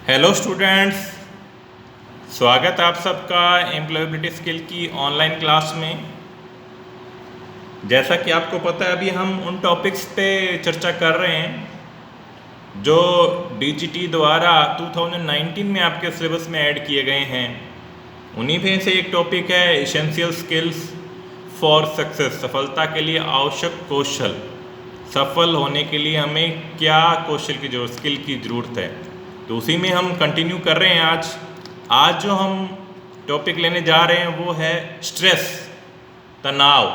Hello students, स्वागत है आप सबका एम्प्लॉयबिलिटी स्किल की ऑनलाइन क्लास में। जैसा कि आपको पता है, अभी हम उन टॉपिक्स पे चर्चा कर रहे हैं जो डीजीटी द्वारा 2019 में आपके सिलेबस में ऐड किए गए हैं। उन्हीं में से एक टॉपिक है एसेंशियल स्किल्स फॉर सक्सेस, सफलता के लिए आवश्यक कौशल। सफल होने के लिए हमें क्या कौशल की जरूरत, स्किल की ज़रूरत है, तो उसी में हम कंटिन्यू कर रहे हैं। आज जो हम टॉपिक लेने जा रहे हैं वो है स्ट्रेस, तनाव।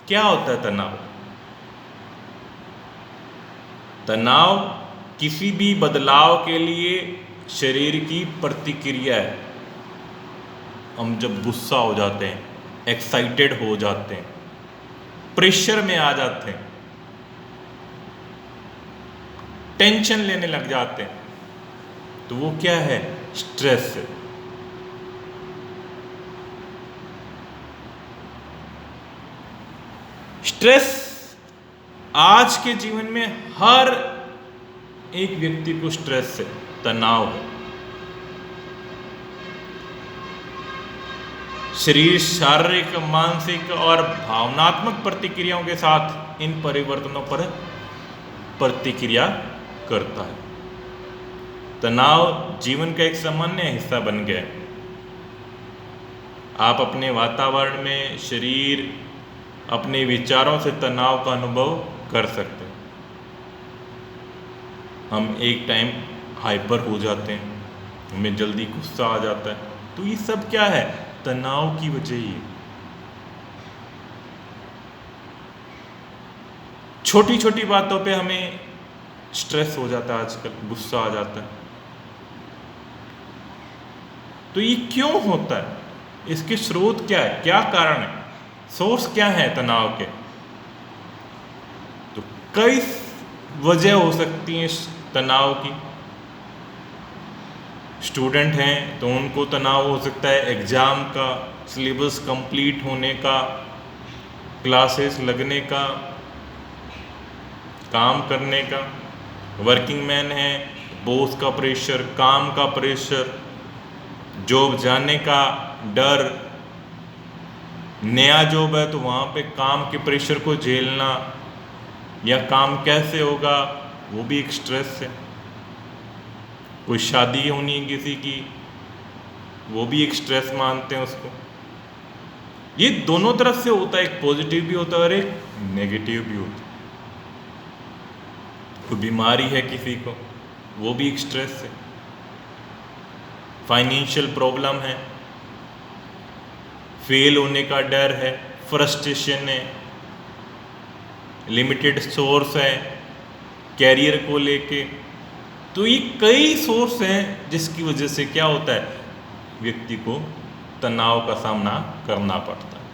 क्या होता है तनाव? तनाव किसी भी बदलाव के लिए शरीर की प्रतिक्रिया है। हम जब गुस्सा हो जाते हैं, एक्साइटेड हो जाते हैं, प्रेशर में आ जाते हैं, टेंशन लेने लग जाते हैं, तो वो क्या है? स्ट्रेस है। स्ट्रेस आज के जीवन में हर एक व्यक्ति को स्ट्रेस है, तनाव है। शरीर शारीरिक, मानसिक और भावनात्मक प्रतिक्रियाओं के साथ इन परिवर्तनों पर प्रतिक्रिया करता है। तनाव जीवन का एक सामान्य हिस्सा बन गया है। आप अपने वातावरण में, शरीर, अपने विचारों से तनाव का अनुभव कर सकते हैं। हम एक टाइम हाइपर हो जाते हैं, हमें जल्दी गुस्सा आ जाता है, तो ये सब क्या है? तनाव की वजह ही है। छोटी छोटी बातों पे हमें स्ट्रेस हो जाता है, आजकल गुस्सा आ जाता है। तो ये क्यों होता है? इसके स्रोत क्या है, क्या कारण है, सोर्स क्या है तनाव के? तो कई वजह हो सकती हैं इस तनाव की। स्टूडेंट हैं तो उनको तनाव हो सकता है एग्ज़ाम का, सिलेबस कंप्लीट होने का, क्लासेस लगने का, काम करने का। वर्किंग मैन है, बॉस का प्रेशर, काम का प्रेशर, जॉब जाने का डर, नया जॉब है तो वहाँ पे काम के प्रेशर को झेलना, या काम कैसे होगा, वो भी एक स्ट्रेस है। कोई शादी होनी है किसी की, वो भी एक स्ट्रेस मानते हैं उसको। ये दोनों तरफ से होता है, एक पॉजिटिव भी होता है और एक नेगेटिव भी होता है। कोई बीमारी है किसी को, वो भी एक स्ट्रेस है। फाइनेंशियल प्रॉब्लम है, फेल होने का डर है, फ्रस्ट्रेशन है, लिमिटेड सोर्स है कैरियर को लेके। तो ये कई सोर्स हैं जिसकी वजह से क्या होता है, व्यक्ति को तनाव का सामना करना पड़ता है।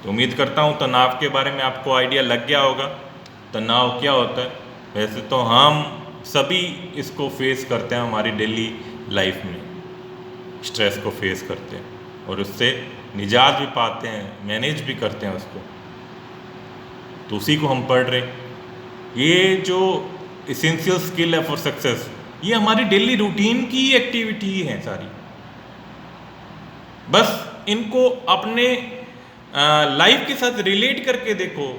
तो उम्मीद करता हूँ तनाव के बारे में आपको आइडिया लग गया होगा। तनाव क्या होता है? वैसे तो हम सभी इसको फेस करते हैं हमारी डेली लाइफ में, स्ट्रेस को फेस करते हैं और उससे निजात भी पाते हैं, मैनेज भी करते हैं उसको। तो उसी को हम पढ़ रहे हैं। ये जो एसेंशियल स्किल है फॉर सक्सेस, ये हमारी डेली रूटीन की एक्टिविटी है सारी। बस इनको अपने लाइफ के साथ रिलेट करके देखो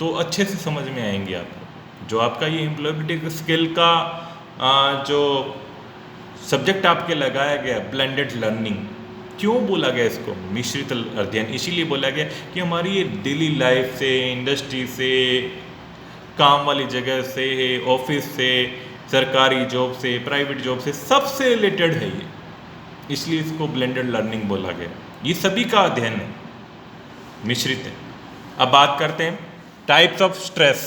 तो अच्छे से समझ में आएंगे आपको। जो आपका ये एम्प्लॉयबिलिटी स्किल का जो सब्जेक्ट आपके लगाया गया, ब्लेंडेड लर्निंग, क्यों बोला गया इसको मिश्रित अध्ययन? इसीलिए बोला गया कि हमारी ये डेली लाइफ से, इंडस्ट्री से, काम वाली जगह से, ऑफिस से, सरकारी जॉब से, प्राइवेट जॉब से, सबसे रिलेटेड है ये, इसलिए इसको ब्लेंडेड लर्निंग बोला गया। ये सभी का अध्ययन है, मिश्रित है। अब बात करते हैं टाइप्स ऑफ स्ट्रेस,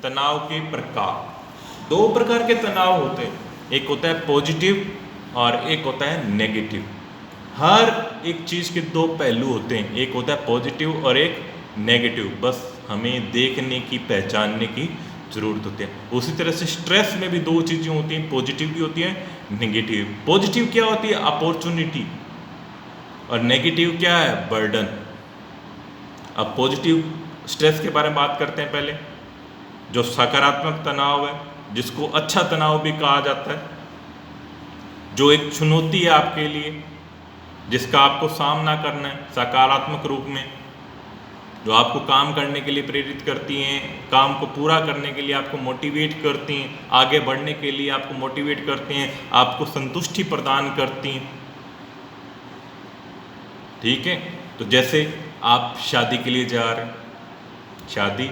तनाव के प्रकार। दो प्रकार के तनाव होते हैं, एक होता है पॉजिटिव और एक होता है नेगेटिव। हर एक चीज़ के दो पहलू होते हैं, एक होता है पॉजिटिव और एक नेगेटिव। बस हमें देखने की, पहचानने की ज़रूरत होती है। उसी तरह से स्ट्रेस में भी दो चीज़ें होती हैं, पॉजिटिव भी होती है, नेगेटिव। पॉजिटिव क्या होती है? अपॉर्चुनिटी। और नेगेटिव क्या है? बर्डन। अब पॉजिटिव स्ट्रेस के बारे में बात करते हैं पहले। जो सकारात्मक तनाव है जिसको अच्छा तनाव भी कहा जाता है, जो एक चुनौती है आपके लिए, जिसका आपको सामना करना है सकारात्मक रूप में, जो आपको काम करने के लिए प्रेरित करती हैं, काम को पूरा करने के लिए आपको मोटिवेट करती हैं, आगे बढ़ने के लिए आपको मोटिवेट करती हैं, आपको संतुष्टि प्रदान करती हैं। ठीक है, तो जैसे आप शादी के लिए जा रहे हैं, शादी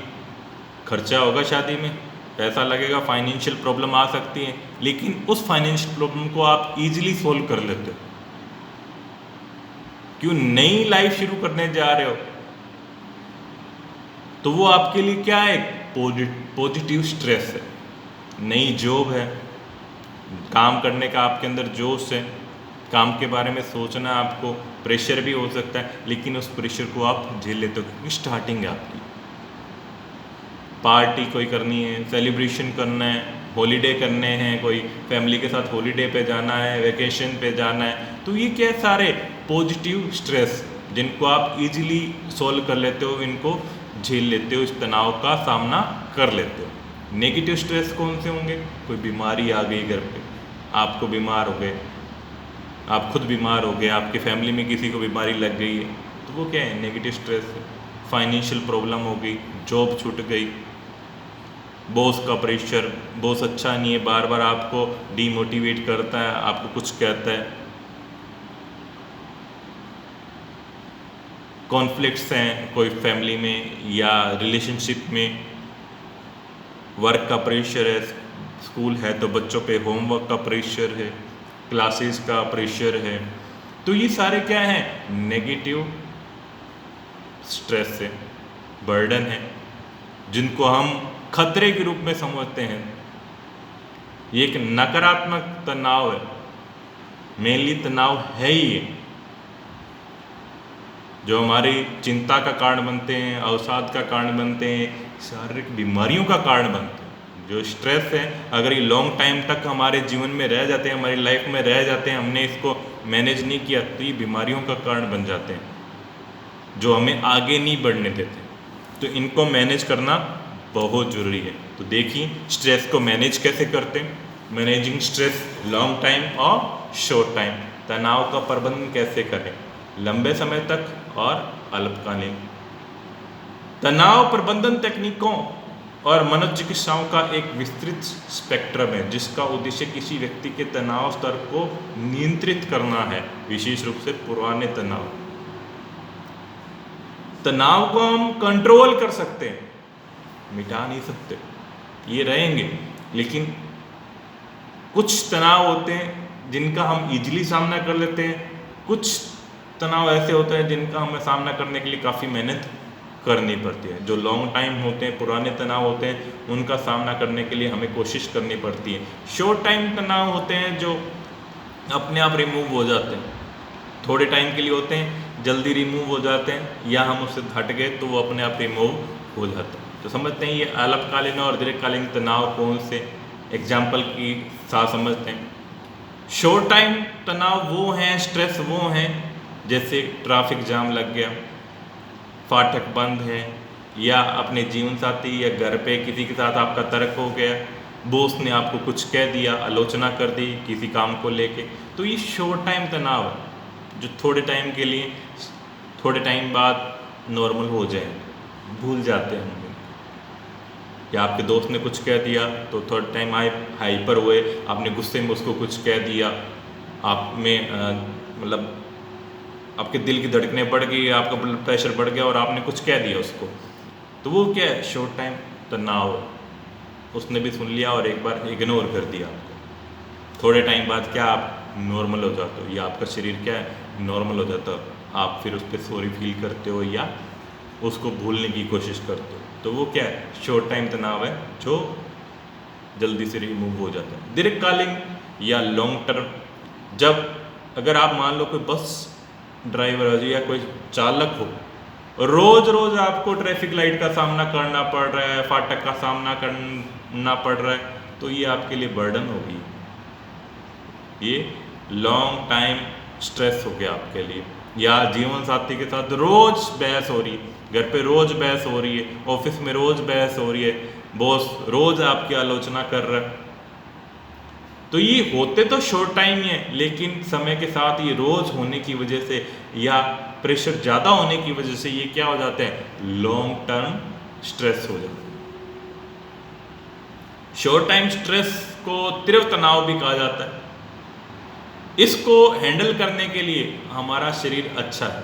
खर्चा होगा, शादी में पैसा लगेगा, फाइनेंशियल प्रॉब्लम आ सकती है, लेकिन उस फाइनेंशियल प्रॉब्लम को आप इजीली सोल्व कर लेते हो। क्यों? नई लाइफ शुरू करने जा रहे हो, तो वो आपके लिए क्या है? पॉजिटिव स्ट्रेस है। नई जॉब है, काम करने का आपके अंदर जोश है, काम के बारे में सोचना, आपको प्रेशर भी हो सकता है, लेकिन उस प्रेशर को आप झेल लेते हो क्योंकि स्टार्टिंग है आपकी। पार्टी कोई करनी है, सेलिब्रेशन करना है, हॉलीडे करने हैं, कोई फैमिली के साथ हॉलीडे पे जाना है, वेकेशन पे जाना है, तो ये क्या सारे पॉजिटिव स्ट्रेस जिनको आप इजीली सॉल्व कर लेते हो, इनको झेल लेते हो, इस तनाव का सामना कर लेते हो। नेगेटिव स्ट्रेस कौन से होंगे? कोई बीमारी आ गई घर पे, आपको बीमार हो गए, आप खुद बीमार हो गए, आपके फैमिली में किसी को बीमारी लग गई है, तो वो क्या है? नेगेटिव स्ट्रेस है। फाइनेंशियल प्रॉब्लम हो गई, जॉब छूट गई, बॉस का प्रेशर, बॉस अच्छा नहीं है, बार बार आपको डीमोटिवेट करता है, आपको कुछ कहता है, कॉन्फ्लिक्ट्स हैं कोई फैमिली में या रिलेशनशिप में, वर्क का प्रेशर है, स्कूल है तो बच्चों पे होमवर्क का प्रेशर है, क्लासेस का प्रेशर है, तो ये सारे क्या हैं? नेगेटिव स्ट्रेस है, बर्डन है, जिनको हम खतरे के रूप में समझते हैं। ये एक नकारात्मक तनाव है, मेनली तनाव है ही ये, जो हमारी चिंता का कारण बनते हैं, अवसाद का कारण बनते हैं, शारीरिक बीमारियों का कारण बनते हैं। जो स्ट्रेस है, अगर ये लॉन्ग टाइम तक हमारे जीवन में रह जाते हैं, हमारी लाइफ में रह जाते हैं, हमने इसको मैनेज नहीं किया, तो ये बीमारियों का कारण बन जाते हैं, जो हमें आगे नहीं बढ़ने देते। तो इनको मैनेज करना बहुत ज़रूरी है। तो देखिए स्ट्रेस को मैनेज कैसे करते हैं, मैनेजिंग स्ट्रेस लॉन्ग टाइम और शॉर्ट टाइम, तनाव का प्रबंधन कैसे करें लंबे समय तक और अल्पकालीन। तनाव प्रबंधन तकनीकों और मनोचिकित्साओं का एक विस्तृत स्पेक्ट्रम है, जिसका उद्देश्य किसी व्यक्ति के तनाव स्तर को नियंत्रित करना है, विशेष रूप से पुराने तनाव। तनाव को हम कंट्रोल कर सकते हैं, मिटा नहीं सकते, ये रहेंगे, लेकिन कुछ तनाव होते हैं जिनका हम इजीली सामना कर लेते हैं, कुछ तनाव ऐसे होते हैं जिनका हमें सामना करने के लिए काफ़ी मेहनत करनी पड़ती है। जो लॉन्ग टाइम होते हैं, पुराने तनाव होते हैं, उनका सामना करने के लिए हमें कोशिश करनी पड़ती है। शॉर्ट टाइम तनाव होते हैं जो अपने आप रिमूव हो जाते हैं, थोड़े टाइम के लिए होते हैं, जल्दी रिमूव हो जाते हैं, या हम उससे हट गए तो वो अपने आप रिमूव हो जाते हैं। तो समझते हैं ये अल्पकालीन और दीर्घकालीन तनाव कौन से, एग्जाम्पल की साथ समझते हैं। शॉर्ट टाइम तनाव वो हैं, स्ट्रेस वो हैं, जैसे ट्रैफिक जाम लग गया, फाटक बंद है, या अपने जीवन साथी या घर पे किसी के साथ आपका तर्क हो गया, बॉस ने आपको कुछ कह दिया, आलोचना कर दी किसी काम को लेके, तो ये शॉर्ट टाइम तनाव है, जो थोड़े टाइम के लिए, थोड़े टाइम बाद नॉर्मल हो जाए, भूल जाते हैं हम। या आपके दोस्त ने कुछ कह दिया तो थोड़ा टाइम हाइपर हुए, आपने गुस्से में उसको कुछ कह दिया, आप में मतलब आपके दिल की धड़कनें बढ़ गई, आपका ब्लड प्रेशर बढ़ गया और आपने कुछ कह दिया उसको, तो वो क्या है? शॉर्ट टाइम तनाव। उसने भी सुन लिया और एक बार इग्नोर कर दिया आपको, थोड़े टाइम बाद क्या आप नॉर्मल हो जाते हो, या आपका शरीर क्या है? नॉर्मल हो जाता है, आप फिर उस पर सॉरी फील करते हो या उसको भूलने की कोशिश करते हो, तो वो क्या है? शॉर्ट टाइम तनाव है, जो जल्दी से रिमूव हो जाता है। दीर्घकालीन या लॉन्ग टर्म, जब अगर आप मान लो कोई बस ड्राइवर हो या कोई चालक हो, रोज रोज आपको ट्रैफिक लाइट का सामना करना पड़ रहा है, फाटक का सामना करना पड़ रहा है, तो ये आपके लिए बर्डन होगी, ये लॉन्ग टाइम स्ट्रेस हो गया आपके लिए। या जीवन साथी के साथ रोज बहस हो रही है, घर पे रोज बहस हो रही है, ऑफिस में रोज बहस हो रही है, बॉस रोज आपकी आलोचना कर रहा है। तो ये होते तो शॉर्ट टाइम ही है, लेकिन समय के साथ ये रोज होने की वजह से या प्रेशर ज़्यादा होने की वजह से ये क्या हो जाते हैं, लॉन्ग टर्म स्ट्रेस हो जाते हैं। शॉर्ट टाइम स्ट्रेस को तीव्र तनाव भी कहा जाता है। इसको हैंडल करने के लिए हमारा शरीर अच्छा है।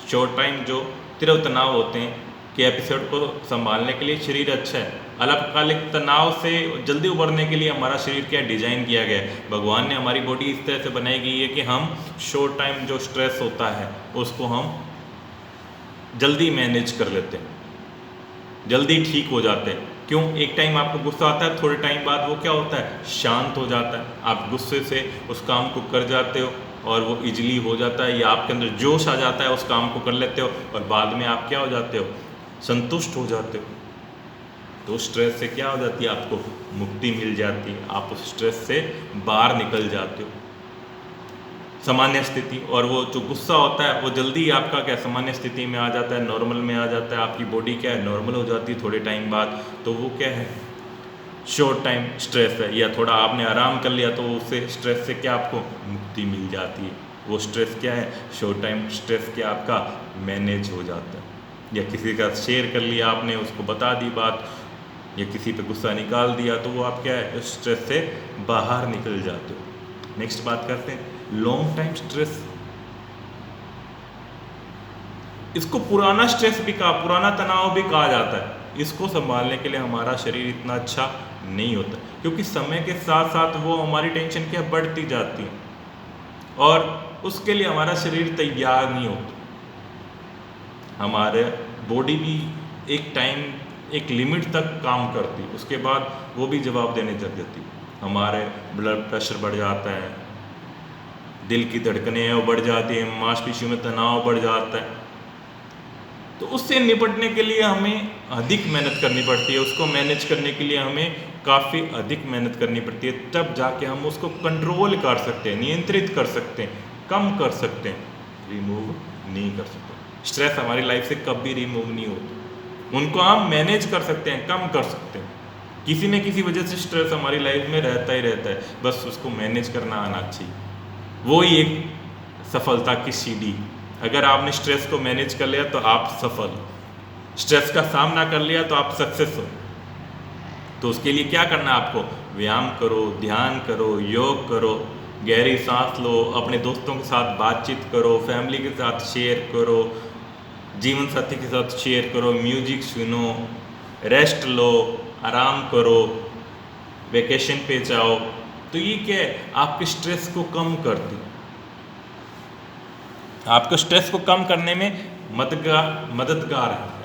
शॉर्ट टाइम जो तीव्र तनाव होते हैं के एपिसोड को संभालने के लिए शरीर अच्छा है। अल्पकालिक तनाव से जल्दी उबरने के लिए हमारा शरीर क्या डिजाइन किया गया है, भगवान ने हमारी बॉडी इस तरह से बनाई गई है कि हम शॉर्ट टाइम जो स्ट्रेस होता है उसको हम जल्दी मैनेज कर लेते हैं, जल्दी ठीक हो जाते हैं। क्यों? एक टाइम आपको गुस्सा आता है, थोड़े टाइम बाद वो क्या होता है, शांत हो जाता है। आप गुस्से से उस काम को कर जाते हो और वो इजीली हो जाता है, या आपके अंदर जोश आ जाता है, उस काम को कर लेते हो और बाद में आप क्या हो जाते हो, संतुष्ट हो जाते हो। तो स्ट्रेस से क्या हो जाती है, आपको मुक्ति मिल जाती है, आप उस स्ट्रेस से बाहर निकल जाते हो, सामान्य स्थिति। और वो जो गुस्सा होता है वो जल्दी आपका क्या सामान्य स्थिति में आ जाता है, नॉर्मल में आ जाता है, आपकी बॉडी क्या है नॉर्मल हो जाती है थोड़े टाइम बाद। तो वो क्या है, शॉर्ट टाइम स्ट्रेस है, या थोड़ा आपने आराम कर लिया तो उससे स्ट्रेस से क्या आपको मुक्ति मिल जाती है। वो स्ट्रेस क्या है, शॉर्ट टाइम स्ट्रेस क्या आपका मैनेज हो जाता है। या किसी का शेयर कर लिया आपने, उसको बता दी बात, या किसी पे गुस्सा निकाल दिया, तो वो आप क्या है स्ट्रेस से बाहर निकल जाते हो। नेक्स्ट बात करते हैं लॉन्ग टाइम स्ट्रेस। इसको पुराना स्ट्रेस भी कहा, पुराना तनाव भी कहा जाता है। इसको संभालने के लिए हमारा शरीर इतना अच्छा नहीं होता, क्योंकि समय के साथ साथ वो हमारी टेंशन क्या बढ़ती जाती है और उसके लिए हमारा शरीर तैयार नहीं होता। हमारे बॉडी भी एक टाइम एक लिमिट तक काम करती है, उसके बाद वो भी जवाब देने लग जाती है। हमारे ब्लड प्रेशर बढ़ जाता है, दिल की धड़कनें हैं वो बढ़ जाती हैं, मांसपेशियों में तनाव बढ़ जाता है। तो उससे निपटने के लिए हमें अधिक मेहनत करनी पड़ती है, उसको मैनेज करने के लिए हमें काफ़ी अधिक मेहनत करनी पड़ती है, तब जाके हम उसको कंट्रोल कर सकते हैं, नियंत्रित कर सकते हैं, कम कर सकते हैं, रिमूव नहीं कर सकते। स्ट्रेस हमारी लाइफ से कभी रिमूव नहीं होता, उनको हम मैनेज कर सकते हैं, कम कर सकते हैं। किसी न किसी वजह से स्ट्रेस हमारी लाइफ में रहता ही रहता है, बस उसको मैनेज करना आना चाहिए। वो ही एक सफलता की सीढ़ी। अगर आपने स्ट्रेस को मैनेज कर लिया तो आप सफल, स्ट्रेस का सामना कर लिया तो आप सक्सेस हो। तो उसके लिए क्या करना है, आपको व्यायाम करो, ध्यान करो, योग करो, गहरी सांस लो, अपने दोस्तों के साथ बातचीत करो, फैमिली के साथ शेयर करो, जीवन साथी के साथ शेयर करो, म्यूजिक सुनो, रेस्ट लो, आराम करो, वेकेशन पे जाओ। तो ये क्या है, आपके स्ट्रेस को कम करती है, आपको स्ट्रेस को कम करने में मददगार है।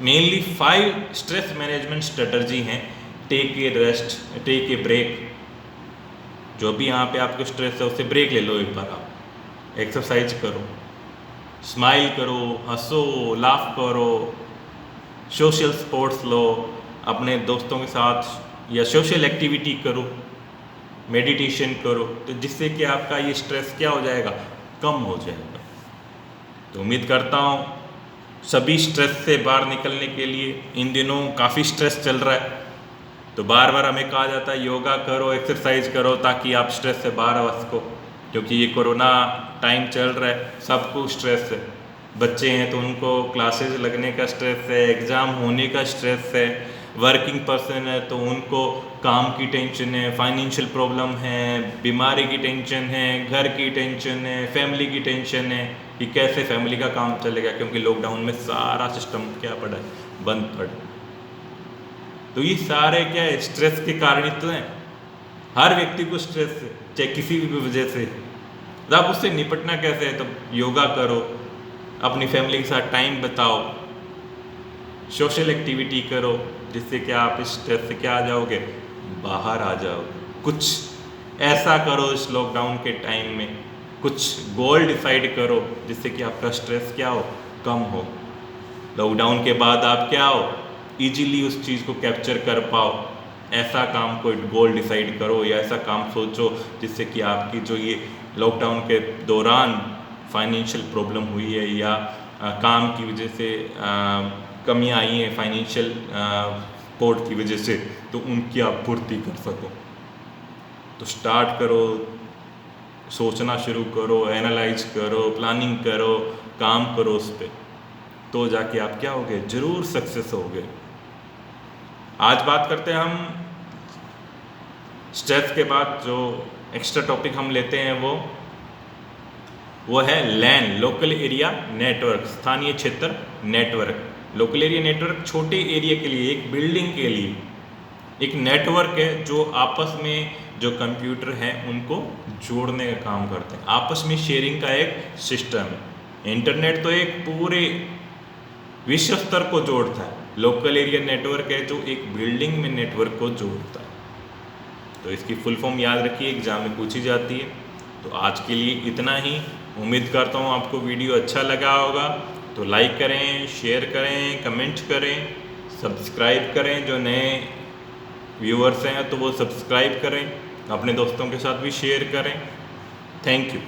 मेनली 5 स्ट्रेस मैनेजमेंट स्ट्रेटजी हैं। Take a rest, take a break, जो भी यहाँ पे आपको स्ट्रेस है उससे ब्रेक ले लो एक बार। आप एक्सरसाइज करो, स्माइल करो, हंसो, लाफ करो, सोशल स्पोर्ट्स लो, अपने दोस्तों के साथ या सोशल एक्टिविटी करो, मेडिटेशन करो, तो जिससे कि आपका ये स्ट्रेस क्या हो जाएगा, कम हो जाएगा। तो उम्मीद करता हूँ सभी स्ट्रेस से बाहर निकलने के लिए, इन दिनों काफ़ी स्ट्रेस चल रहा है तो बार बार हमें कहा जाता है योगा करो, एक्सरसाइज करो, ताकि आप स्ट्रेस से बाहर आ सको। क्योंकि ये कोरोना टाइम चल रहा है, सबको स्ट्रेस है। बच्चे हैं तो उनको क्लासेस लगने का स्ट्रेस है, एग्ज़ाम होने का स्ट्रेस है, वर्किंग पर्सन है तो उनको काम की टेंशन है, फाइनेंशियल प्रॉब्लम है, बीमारी की टेंशन है, घर की टेंशन है, फैमिली की टेंशन है कि कैसे फैमिली का काम चलेगा, क्योंकि लॉकडाउन में सारा सिस्टम क्या पड़ा है, बंद पड़ा। तो ये सारे क्या है, स्ट्रेस के कारण ही तो हैं। हर व्यक्ति को स्ट्रेस है, चाहे किसी भी वजह से। तो आप उससे निपटना कैसे है, तो योगा करो, अपनी फैमिली के साथ टाइम बिताओ, सोशल एक्टिविटी करो, जिससे क्या आप इस स्ट्रेस से क्या आ जाओगे, बाहर आ जाओ। कुछ ऐसा करो इस लॉकडाउन के टाइम में, कुछ गोल डिसाइड करो जिससे कि आपका स्ट्रेस क्या हो, कम हो। लॉकडाउन के बाद आप क्या हो, इजीली उस चीज़ को कैप्चर कर पाओ। ऐसा काम कोई गोल डिसाइड करो या ऐसा काम सोचो जिससे कि आपकी जो ये लॉकडाउन के दौरान फाइनेंशियल प्रॉब्लम हुई है या काम की वजह से कमियां आई हैं, फाइनेंशियल कोड की वजह से, तो उनकी आप पूर्ति कर सको। तो स्टार्ट करो, सोचना शुरू करो, एनालाइज करो, प्लानिंग करो, काम करो उस पर, तो जाके आप क्या होगे, ज़रूर सक्सेस होगे। आज बात करते हैं हम स्ट्रेस के बाद जो एक्स्ट्रा टॉपिक हम लेते हैं वो है लैन, लोकल एरिया नेटवर्क, स्थानीय क्षेत्र नेटवर्क। लोकल एरिया नेटवर्क छोटे एरिया के लिए, एक बिल्डिंग के लिए एक नेटवर्क है जो आपस में जो कंप्यूटर हैं उनको जोड़ने का काम करते हैं, आपस में शेयरिंग का एक सिस्टम है। इंटरनेट तो एक पूरे विश्व स्तर को जोड़ता है, लोकल एरिया नेटवर्क है जो एक बिल्डिंग में नेटवर्क को जोड़ता है। तो इसकी फुल फॉर्म याद रखिए, एग्जाम में पूछी जाती है। तो आज के लिए इतना ही। उम्मीद करता हूँ आपको वीडियो अच्छा लगा होगा। तो लाइक करें, शेयर करें, कमेंट करें, सब्सक्राइब करें। जो नए व्यूअर्स हैं तो वो सब्सक्राइब करें, अपने दोस्तों के साथ भी शेयर करें। Thank you.